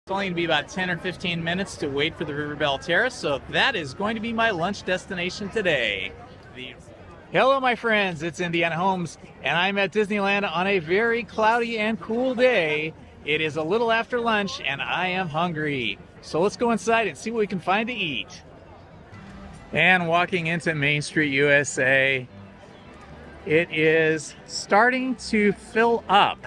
It's only going to be about 10 or 15 minutes to wait for the Belle Terrace, so that is going to be my lunch destination today. Hello, my friends. It's Indiana Holmes, and I'm at Disneyland on a very cloudy and cool day. It is a little after lunch, and I am hungry. So let's go inside and see what we can find to eat. And walking into Main Street, USA, it is starting to fill up.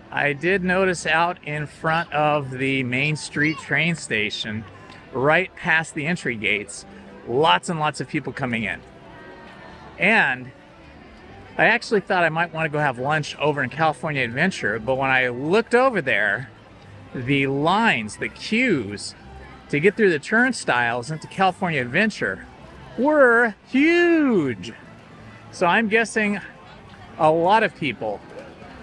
I did notice out in front of the Main Street train station, right past the entry gates, lots and lots of people coming in. And I actually thought I might want to go have lunch over in California Adventure, but when I looked over there, the lines, the queues to get through the turnstiles into California Adventure were huge. So I'm guessing a lot of people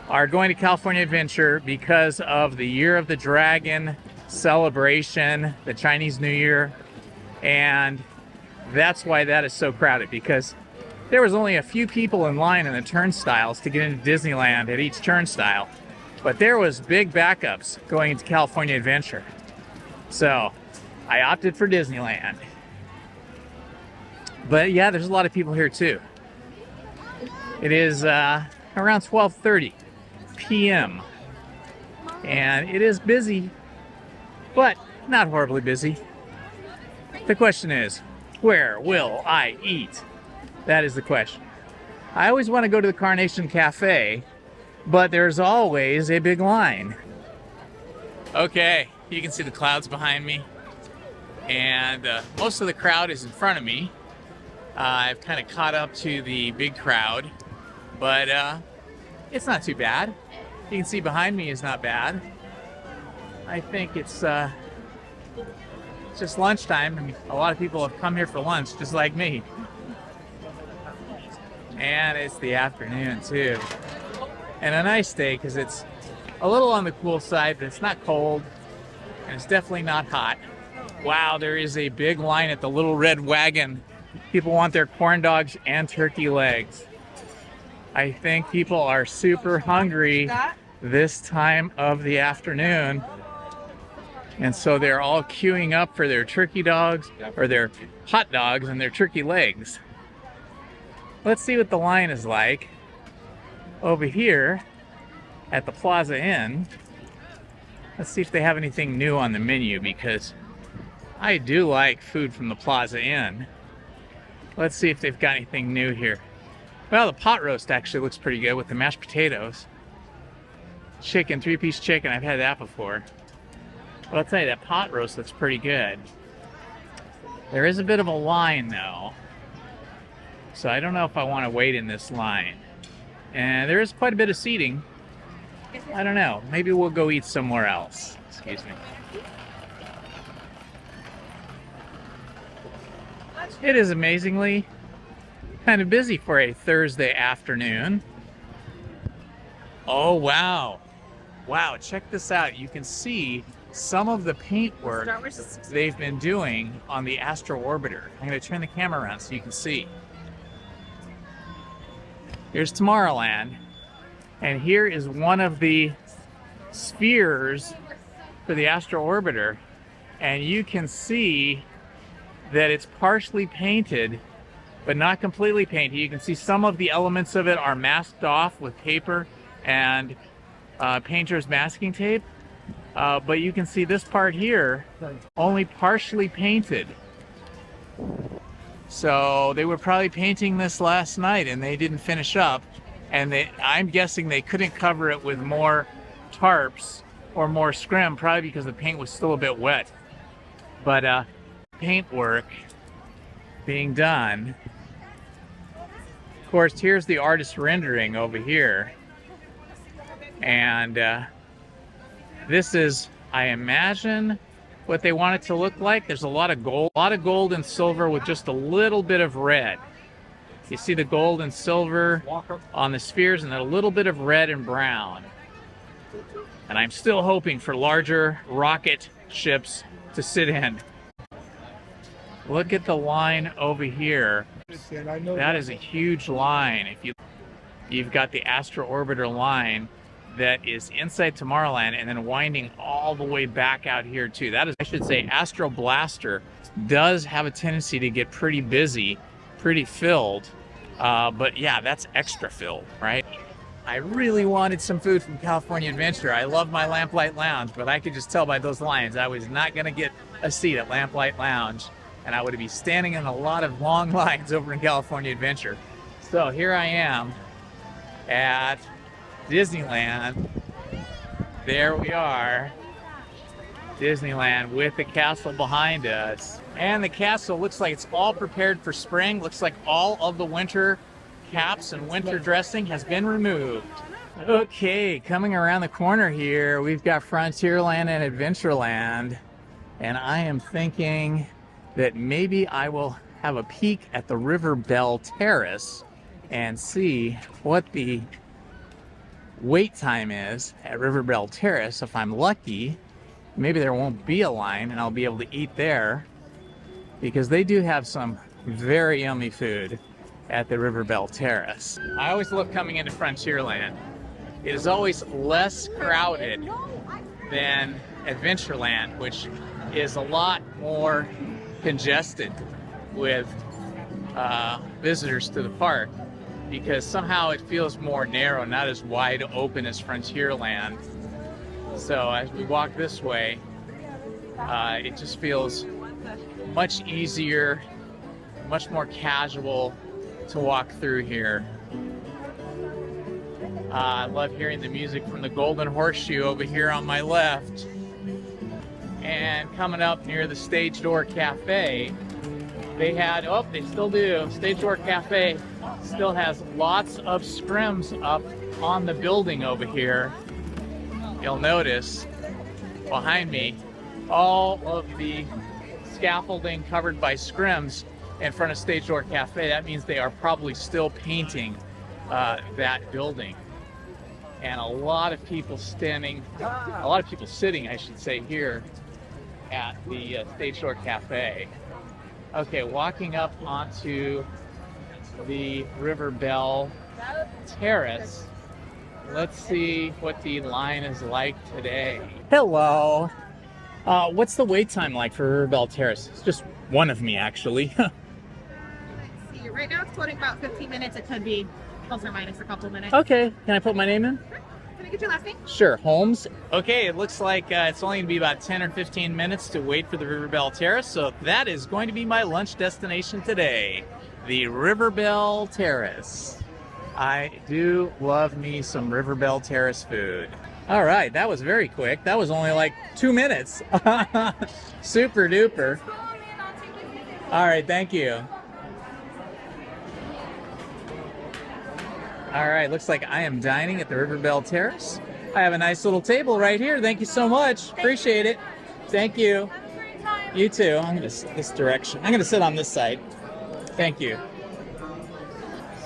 are going to California Adventure because of the Year of the Dragon celebration, the Chinese New Year, and that's why that is so crowded, because there was only a few people in line in the turnstiles to get into Disneyland at each turnstile, but there was big backups going into California Adventure. So I opted for Disneyland. But yeah, there's a lot of people here too. It is around 12:30 p.m. and it is busy, but not horribly busy. The question is, where will I eat? That is the question. I always want to go to the Carnation Cafe, but there's always a big line. Okay, you can see the clouds behind me, and most of the crowd is in front of me. I've kind of caught up to the big crowd, but it's not too bad. You can see behind me is not bad. I think it's just lunchtime, and a lot of people have come here for lunch, just like me. And it's the afternoon too. And a nice day, because it's a little on the cool side, but it's not cold, and it's definitely not hot. Wow, there is a big line at the Little Red Wagon. People want their corn dogs and turkey legs. I think people are super hungry this time of the afternoon. And so they're all queuing up for their turkey dogs, or their hot dogs and their turkey legs. Let's see what the line is like over here at the Plaza Inn. Let's see if they have anything new on the menu, because I do like food from the Plaza Inn. Let's see if they've got anything new here. Well, the pot roast actually looks pretty good with the mashed potatoes. Chicken, 3-piece chicken, I've had that before. But I'll tell you, that pot roast looks pretty good. There is a bit of a line though, so I don't know if I want to wait in this line. And there is quite a bit of seating. I don't know, maybe we'll go eat somewhere else. Excuse me. It is amazingly kind of busy for a Thursday afternoon. Oh, wow. Wow, check this out. You can see some of the paintwork they've been doing on the Astro Orbiter. I'm going to turn the camera around so you can see. Here's Tomorrowland, and here is one of the spheres for the Astro Orbiter, and you can see that it's partially painted, but not completely painted. You can see some of the elements of it are masked off with paper and painter's masking tape, but you can see this part here only partially painted. So they were probably painting this last night and they didn't finish up, and I'm guessing they couldn't cover it with more tarps or more scrim, probably because the paint was still a bit wet. But paint work being done. Of course, here's the artist rendering over here, and this is, I imagine, what they want it to look like. There's a lot of gold and silver with just a little bit of red. You see the gold and silver on the spheres, and then a little bit of red and brown. And I'm still hoping for larger rocket ships to sit in. Look at the line over here. That is a huge line. If you've got the Astro Orbiter line, that is inside Tomorrowland and then winding all the way back out here too. That is, I should say, Astro Blaster does have a tendency to get pretty busy, pretty filled. But yeah, that's extra filled, right? I really wanted some food from California Adventure. I love my Lamplight Lounge, but I could just tell by those lines I was not going to get a seat at Lamplight Lounge, and I would be standing in a lot of long lines over in California Adventure. So here I am at Disneyland. There we are, Disneyland with the castle behind us. And the castle looks like it's all prepared for spring. Looks like all of the winter caps and winter dressing has been removed. Okay, coming around the corner here, we've got Frontierland and Adventureland. And I am thinking that maybe I will have a peek at the Belle Terrace and see what the wait time is at Belle Terrace. If I'm lucky, maybe there won't be a line and I'll be able to eat there, because they do have some very yummy food at the Belle Terrace. I always love coming into Frontierland. It is always less crowded than Adventureland, which is a lot more congested with visitors to the park, because somehow it feels more narrow, not as wide open as Frontierland. So as we walk this way, it just feels much easier, much more casual to walk through here. I love hearing the music from the Golden Horseshoe over here on my left. And coming up near the Stage Door Cafe, they had, oh, they still do, Stage Door Cafe still has lots of scrims up on the building over here. You'll notice behind me all of the scaffolding covered by scrims in front of Stage Door Cafe. That means they are probably still painting that building. And a lot of people sitting, I should say, here at the Stage Door Cafe. Okay, walking up onto the Belle Terrace. Let's see what the line is like today. Hello. What's the wait time like for Belle Terrace? It's just one of me, actually. See, right now it's quoting about 15 minutes. It could be plus or minus a couple minutes. Okay, can I put my name in? Sure. Can I get your last name? Sure, Holmes. Okay, it looks like it's only going to be about 10 or 15 minutes to wait for the Belle Terrace, so that is going to be my lunch destination today, the Belle Terrace. I do love me some Belle Terrace food. All right, that was very quick. That was only like 2 minutes. Super duper. All right, thank you. All right, looks like I am dining at the Belle Terrace. I have a nice little table right here. Thank you so much. Appreciate it. Thank you. You too. I'm gonna this direction. I'm gonna sit on this side. Thank you.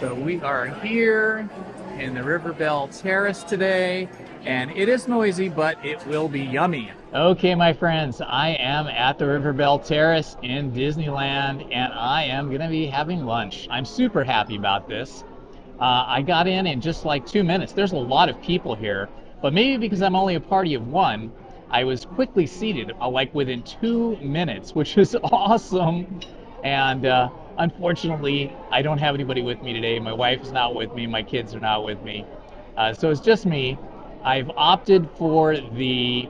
So we are here in the Belle Terrace today, and it is noisy, but it will be yummy. Okay, my friends, I am at the Belle Terrace in Disneyland, and I am gonna be having lunch. I'm super happy about this. I got in just like 2 minutes. There's a lot of people here, but maybe because I'm only a party of one, I was quickly seated like within 2 minutes, which is awesome. And unfortunately, I don't have anybody with me today. My wife is not with me. My kids are not with me. So it's just me. I've opted for the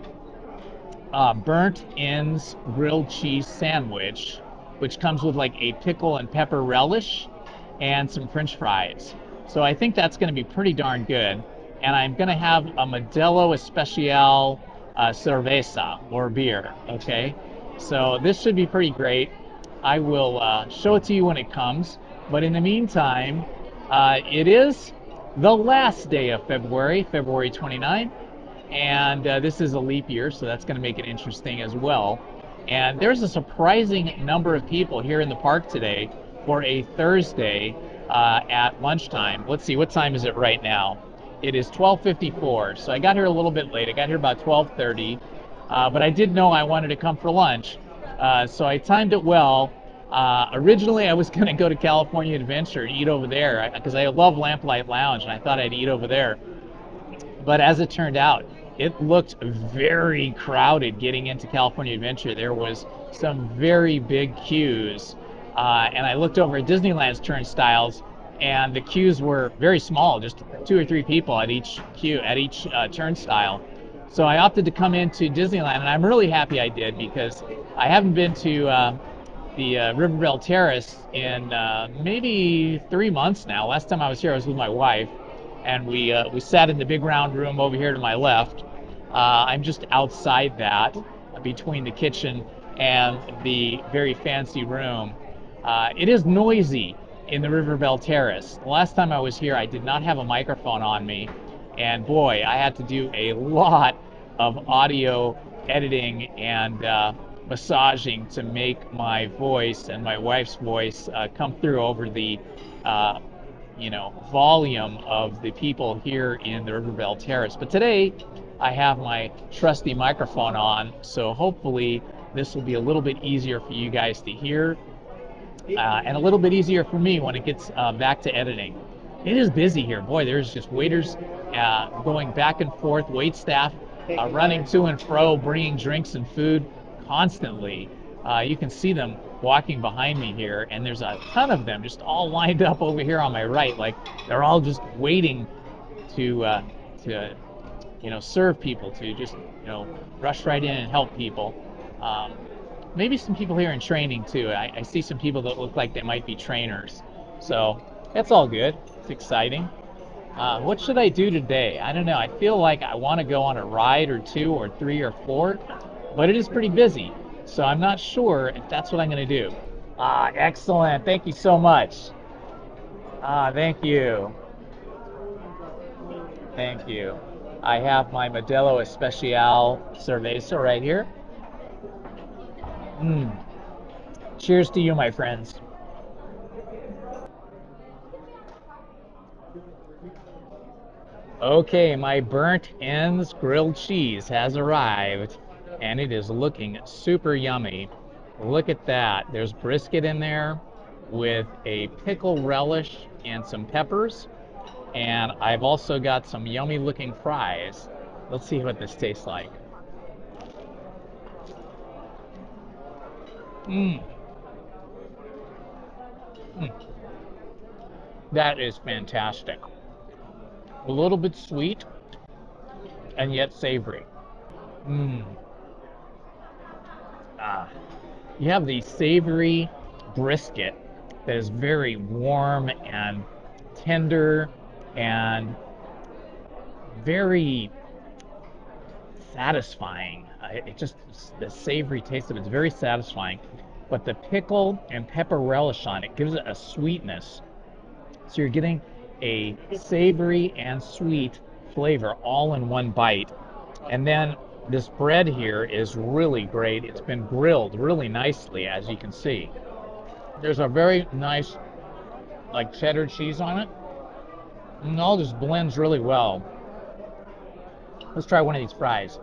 burnt ends grilled cheese sandwich, which comes with like a pickle and pepper relish and some French fries. So I think that's going to be pretty darn good. And I'm going to have a Modelo Especial cerveza, or beer, okay? So this should be pretty great. I will show it to you when it comes. But in the meantime, it is the last day of February 29th. And this is a leap year, so that's going to make it interesting as well. And there's a surprising number of people here in the park today for a Thursday at lunchtime. Let's see, what time is it right now? It is 12:54, so I got here a little bit late. I got here about 12:30, but I did know I wanted to come for lunch, so I timed it well. Originally, I was going to go to California Adventure and eat over there because I love Lamplight Lounge, and I thought I'd eat over there. But as it turned out, it looked very crowded getting into California Adventure. There was some very big queues. And I looked over at Disneyland's turnstiles, and the queues were very small, just 2 or 3 people at each queue, at each turnstile. So I opted to come into Disneyland, and I'm really happy I did, because I haven't been to the River Belle Terrace in maybe 3 months now. Last time I was here, I was with my wife, and we sat in the big round room over here to my left. I'm just outside that, between the kitchen and the very fancy room. It is noisy in the River Belle Terrace. The last time I was here, I did not have a microphone on me, and boy, I had to do a lot of audio editing and massaging to make my voice and my wife's voice come through over the volume of the people here in the River Belle Terrace. But today I have my trusty microphone on, so hopefully this will be a little bit easier for you guys to hear, and a little bit easier for me when it gets back to editing. It is busy here. Boy, there's just waiters going back and forth, wait staff running to and fro, bringing drinks and food constantly. You can see them walking behind me here, and there's a ton of them just all lined up over here on my right, like they're all just waiting to serve people, to just rush right in and help people. Maybe some people here in training too. I see some people that look like they might be trainers, so that's all good. It's exciting. What should I do today? I don't know. I feel like I want to go on a ride or 2 or 3 or 4, but it is pretty busy, so I'm not sure if that's what I'm going to do. Excellent. Thank you so much. Thank you. Thank you. I have my Modelo Especial Cerveza right here. Cheers to you, my friends. Okay, my burnt ends grilled cheese has arrived, and it is looking super yummy. Look at that. There's brisket in there with a pickle relish and some peppers, and I've also got some yummy looking fries. Let's see what this tastes like. That is fantastic. A little bit sweet and yet savory. You have the savory brisket that is very warm and tender and very satisfying. The savory taste of it is very satisfying, but the pickle and pepper relish on it gives it a sweetness. So you're getting a savory and sweet flavor all in one bite. And then this bread here is really great. It's been grilled really nicely, as you can see. There's a very nice like cheddar cheese on it, and all just blends really well. Let's try one of these fries.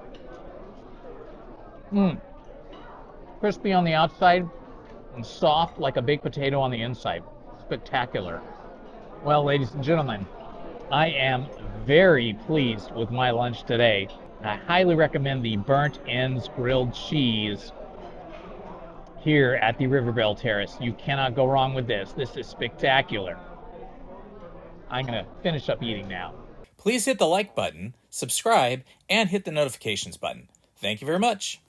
Crispy on the outside and soft like a baked potato on the inside. Spectacular. Well, ladies and gentlemen, I am very pleased with my lunch today. I highly recommend the burnt ends grilled cheese here at the River Belle Terrace. You cannot go wrong with this. This is spectacular. I'm going to finish up eating now. Please hit the like button, subscribe, and hit the notifications button. Thank you very much.